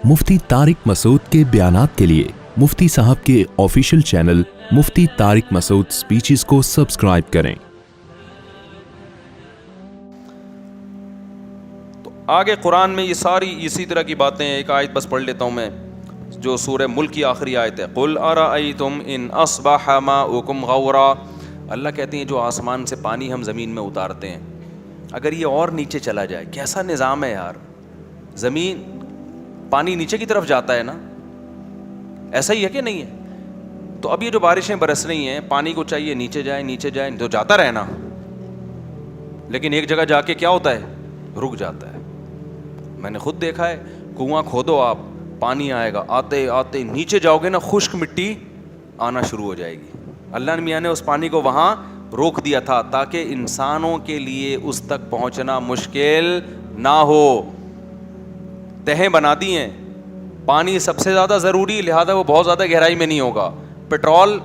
मुफ्ती तारिक मसूद के बयानात के लिए मुफ्ती साहब के ऑफिशियल चैनल मुफ्ती तारिक मसूद स्पीचेस को सब्सक्राइब करें। तो आगे कुरान में ये सारी इसी तरह की बातें हैं। एक आयत बस पढ़ लेता हूँ मैं, जो सूरह मुल्क की आखिरी आयत है। कुल अरअयतुम इन अस्बह माउकुम गौरा। अल्लाह कहते हैं जो आसमान से पानी हम ज़मीन में उतारते हैं, अगर ये और नीचे चला जाए, कैसा निज़ाम है यार। ज़मीन, पानी नीचे की तरफ जाता है ना, ऐसा ही है कि नहीं है? तो अब ये जो बारिशें बरस रही हैं, पानी को चाहिए नीचे जाए नीचे जाए, तो जाता रहे ना, लेकिन एक जगह जाके क्या होता है, रुक जाता है। मैंने खुद देखा है, कुआं खोदो आप, पानी आएगा, आते आते नीचे जाओगे ना, खुश्क मिट्टी आना शुरू हो जाएगी। अल्लाह मियाँ ने उस पानी को वहाँ रोक दिया था ताकि इंसानों के लिए उस तक पहुँचना मुश्किल ना हो। तहें बना दी हैं, पानी सबसे ज़्यादा ज़रूरी, लिहाजा वो बहुत ज़्यादा गहराई में नहीं होगा। पेट्रोल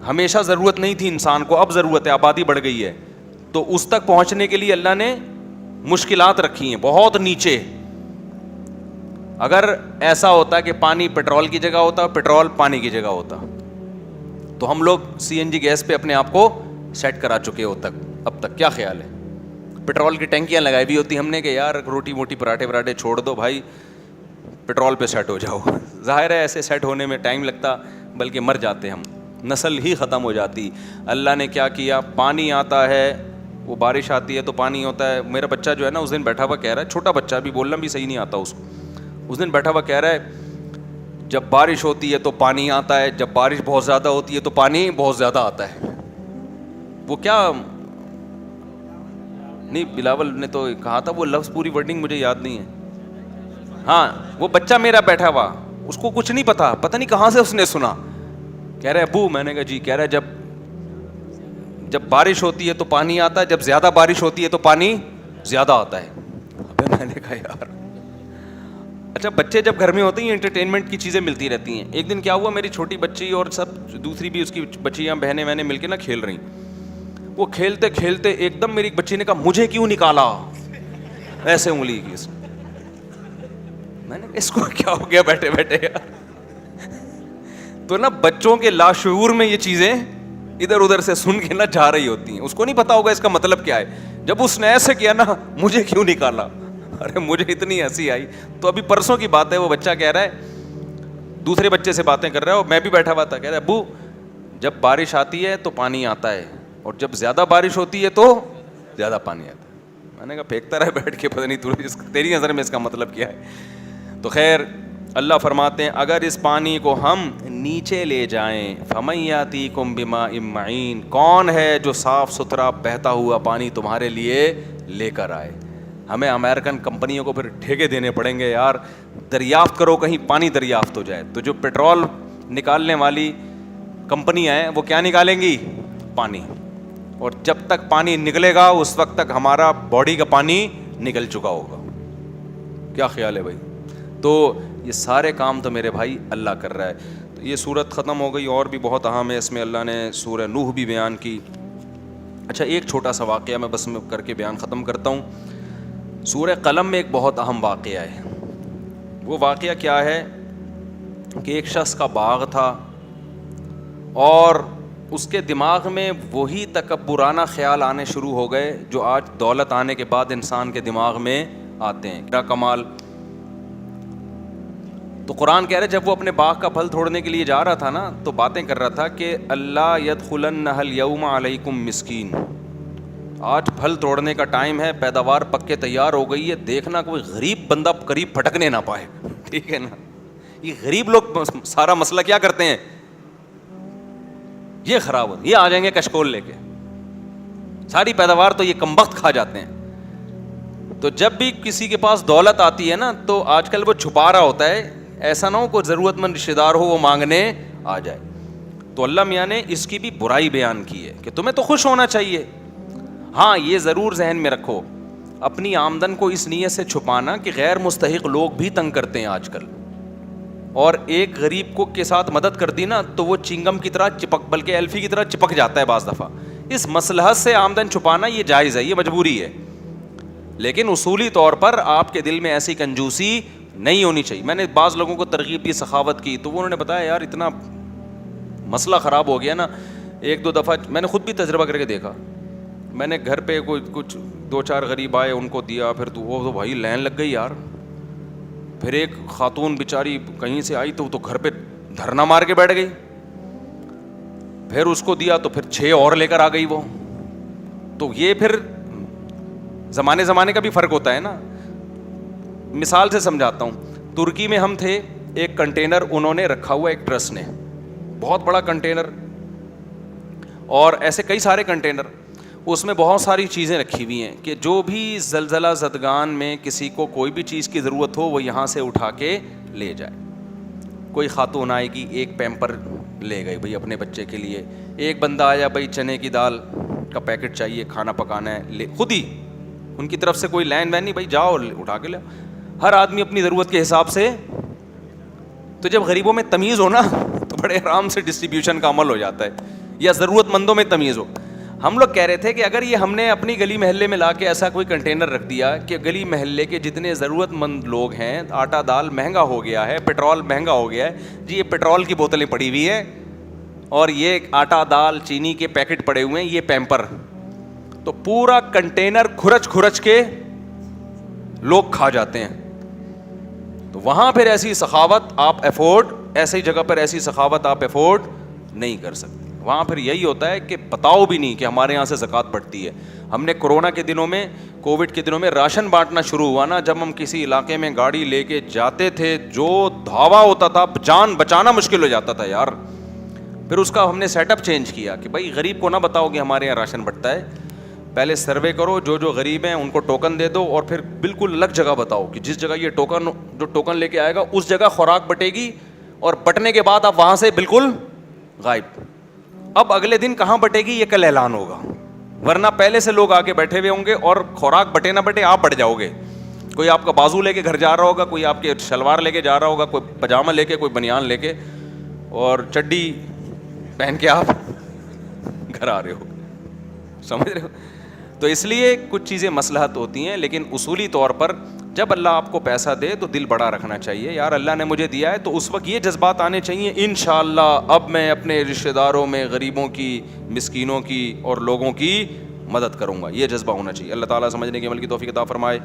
हमेशा ज़रूरत नहीं थी इंसान को, अब ज़रूरत है, आबादी बढ़ गई है, तो उस तक पहुँचने के लिए अल्लाह ने मुश्किलात रखी हैं बहुत नीचे। अगर ऐसा होता कि पानी पेट्रोल की जगह होता, पेट्रोल पानी की जगह होता, तो हम लोग CNG गैस पे अपने आप को सेट करा चुके हो अब तक। क्या ख्याल है? पेट्रोल की टंकियां लगाई भी होती हमने कि यार रोटी मोटी पराठे छोड़ दो भाई, पेट्रोल पे सेट हो जाओ। ज़ाहिर है ऐसे सेट होने में टाइम लगता, बल्कि मर जाते हम, नस्ल ही ख़त्म हो जाती। अल्लाह ने क्या किया, पानी आता है, वो बारिश आती है तो पानी होता है। मेरा बच्चा जो है ना, उस दिन बैठा हुआ कह रहा है, छोटा बच्चा भी, बोलना भी सही नहीं आता उसको, उस दिन बैठा हुआ कह रहा है जब बारिश होती है तो पानी आता है, जब बारिश बहुत ज़्यादा होती है तो पानी बहुत ज़्यादा आता है। वो क्या, नहीं बिलावल ने तो कहा था, वो लफ्ज़ पूरी वर्डिंग मुझे याद नहीं है। हाँ, वो बच्चा मेरा बैठा हुआ, उसको कुछ नहीं पता नहीं कहाँ से उसने सुना, कह रहा है अबू, मैंने कहा जी, कह रहा है जब बारिश होती है तो पानी आता है, जब ज़्यादा बारिश होती है तो पानी ज़्यादा आता है। अबे मैंने कहा यार, अच्छा बच्चे जब घर में होते हैं एंटरटेनमेंट की चीज़ें मिलती रहती हैं। एक दिन क्या हुआ, मेरी छोटी बच्ची और सब दूसरी भी उसकी बच्चियाँ बहनें मैंने मिलके ना खेल रही, वो खेलते खेलते एकदम मेरी बच्ची ने कहा मुझे क्यों निकाला, ऐसे उंगली की इसने। मैंने इसको क्या हो गया बैठे बैठे यार। तो ना बच्चों के लाशऊर में ये चीज़ें इधर उधर से सुन के ना जा रही होती हैं, उसको नहीं पता होगा इसका मतलब क्या है। जब उसने ऐसे किया ना, मुझे क्यों निकाला, अरे मुझे इतनी हंसी आई। तो अभी परसों की बात है, वो बच्चा कह रहा है, दूसरे बच्चे से बातें कर रहा है, और मैं भी बैठा हुआ था, कह रहा है अब्बू जब बारिश आती है तो पानी आता है, और जब ज़्यादा बारिश होती है तो ज़्यादा पानी आता है। मैंने कहा फेंकता रहे बैठ के, पता नहीं तेरी नज़र में इसका मतलब क्या है। तो खैर अल्लाह फरमाते हैं अगर इस पानी को हम नीचे ले जाएं, फमय्यातीकुम बिमाइन मईन, कौन है जो साफ़ सुथरा बहता हुआ पानी तुम्हारे लिए लेकर आए। हमें अमेरिकन कंपनियों को फिर ठेके देने पड़ेंगे यार, दरियाफ्त करो कहीं पानी दरियाफ्त हो जाए। तो जो पेट्रोल निकालने वाली कंपनियाँ हैं वो क्या निकालेंगी, पानी, और जब तक पानी निकलेगा उस वक्त तक हमारा बॉडी का पानी निकल चुका होगा। क्या ख्याल है भाई? तो ये सारे काम तो मेरे भाई अल्लाह कर रहा है। तो ये सूरत ख़त्म हो गई, और भी बहुत अहम है इसमें, अल्लाह ने सूरह नूह भी बयान की। अच्छा एक छोटा सा वाक़या मैं बस में करके बयान ख़त्म करता हूँ। सूरह कलम में एक बहुत अहम वाक़या है। वो वाक़या क्या है कि एक शख्स का बाग था और उसके दिमाग में वही तकब्बुराना ख्याल आने शुरू हो गए जो आज दौलत आने के बाद इंसान के दिमाग में आते हैं। क्या कमाल। तो कुरान कह रहा है जब वो अपने बाग का फल तोड़ने के लिए जा रहा था ना, तो बातें कर रहा था कि अल्लाह यदखुलन्नहल यौमा अलैकुम मिस्कीन, आज फल तोड़ने का टाइम है, पैदावार पक के तैयार हो गई है, देखना कोई गरीब बंदा करीब फटकने ना पाए। ठीक है ना, ये गरीब लोग सारा मसला क्या करते हैं, ये खराब हो, ये आ जाएंगे कशकोल लेके, सारी पैदावार तो ये कमबख्त खा जाते हैं। तो जब भी किसी के पास दौलत आती है ना, तो आजकल वो छुपा रहा होता है, ऐसा ना हो कोई ज़रूरतमंद रिश्तेदार हो वो मांगने आ जाए। तो अल्लाह मियाँ ने इसकी भी बुराई बयान की है कि तुम्हें तो खुश होना चाहिए। हाँ, ये ज़रूर जहन में रखो, अपनी आमदन को इस नीयत से छुपाना कि गैर मुस्तहिक लोग भी तंग करते हैं आजकल, और एक गरीब को के साथ मदद कर दी ना तो वो चिंगम की तरह चिपक, बल्कि एल्फी की तरह चिपक जाता है बाज़ दफ़ा। इस मसलहत से आमदन छुपाना ये जायज़ है, ये मजबूरी है। لیکن اصولی طور پر آپ کے دل میں ایسی کنجوسی نہیں ہونی چاہیے. میں نے بعض لوگوں کو ترغیب دی, سخاوت کی, تو انہوں نے بتایا یار اتنا مسئلہ خراب ہو گیا نا. ایک دو دفعہ میں نے خود بھی تجربہ کر کے دیکھا, میں نے گھر پہ کوئی کچھ 2-4 غریب آئے, ان کو دیا, پھر تو وہ تو بھائی لائن لگ گئی یار. پھر ایک خاتون بیچاری کہیں سے آئی تو وہ تو گھر پہ دھرنا مار کے بیٹھ گئی, پھر اس کو دیا تو پھر 6 اور لے کر آ گئی وہ. تو یہ پھر زمانے کا بھی فرق ہوتا ہے نا. مثال سے سمجھاتا ہوں, ترکی میں ہم تھے, ایک کنٹینر انہوں نے رکھا ہوا ایک ٹرسٹ نے, بہت بڑا کنٹینر, اور ایسے کئی سارے کنٹینر, اس میں بہت ساری چیزیں رکھی ہوئی ہیں کہ جو بھی زلزلہ زدگان میں کسی کو کوئی بھی چیز کی ضرورت ہو وہ یہاں سے اٹھا کے لے جائے. کوئی خاتون آئے گی, ایک پیمپر لے گئی بھائی اپنے بچے کے لیے, ایک بندہ آیا بھائی چنے کی دال کا پیکٹ چاہیے, کھانا پکانا ہے, خود ہی ان کی طرف سے کوئی لائن وین نہیں, بھائی جاؤ اٹھا کے لے. ہر آدمی اپنی ضرورت کے حساب سے. تو جب غریبوں میں تمیز ہو نا تو بڑے آرام سے ڈسٹریبیوشن کا عمل ہو جاتا ہے, یا ضرورت مندوں میں تمیز ہو. ہم لوگ کہہ رہے تھے کہ اگر یہ ہم نے اپنی گلی محلے میں لا کے ایسا کوئی کنٹینر رکھ دیا کہ گلی محلے کے جتنے ضرورت مند لوگ ہیں, آٹا دال مہنگا ہو گیا ہے, پیٹرول مہنگا ہو گیا ہے, جی یہ پیٹرول کی بوتلیں پڑی ہوئی ہیں اور یہ آٹا دال چینی کے پیکٹ پڑے ہوئے ہیں, یہ پیمپر, تو پورا کنٹینر کھرچ کے لوگ کھا جاتے ہیں. تو وہاں پھر ایسی سخاوت آپ افورڈ, ایسی جگہ پر ایسی سخاوت آپ افورڈ نہیں کر سکتے. وہاں پھر یہی ہوتا ہے کہ بتاؤ بھی نہیں کہ ہمارے یہاں سے زکوٰۃ پڑتی ہے. ہم نے کورونا کے دنوں میں, کووڈ کے دنوں میں راشن بانٹنا شروع ہوا نا, جب ہم کسی علاقے میں گاڑی لے کے جاتے تھے جو دھاوا ہوتا تھا, جان بچانا مشکل ہو جاتا تھا یار. پھر اس کا ہم نے سیٹ اپ چینج کیا کہ بھائی غریب کو نہ بتاؤ کہ ہمارے یہاں راشن بٹتا ہے, پہلے سروے کرو, جو غریب ہیں ان کو ٹوکن دے دو, اور پھر بالکل الگ جگہ بتاؤ کہ جس جگہ یہ جو ٹوکن لے کے آئے گا اس جگہ خوراک بٹے گی, اور بٹنے کے بعد آپ وہاں سے بالکل غائب. اب اگلے دن کہاں بٹے گی یہ کل اعلان ہوگا, ورنہ پہلے سے لوگ آ کے بیٹھے ہوئے ہوں گے, اور خوراک بٹے نہ بٹے آپ بٹ جاؤ گے. کوئی آپ کا بازو لے کے گھر جا رہا ہوگا, کوئی آپ کے شلوار لے کے جا رہا ہوگا, کوئی پاجامہ لے کے, کوئی بنیان لے کے, اور چڈی پہن کے آپ گھر آ رہے ہو, سمجھ رہے ہو. تو اس لیے کچھ چیزیں مصلحت ہوتی ہیں, لیکن اصولی طور پر جب اللہ آپ کو پیسہ دے تو دل بڑا رکھنا چاہیے. یار اللہ نے مجھے دیا ہے, تو اس وقت یہ جذبات آنے چاہیے, انشاءاللہ اب میں اپنے رشتہ داروں میں غریبوں کی, مسکینوں کی اور لوگوں کی مدد کروں گا. یہ جذبہ ہونا چاہیے. اللہ تعالیٰ سمجھنے کے عمل کی توفیق عطا فرمائے.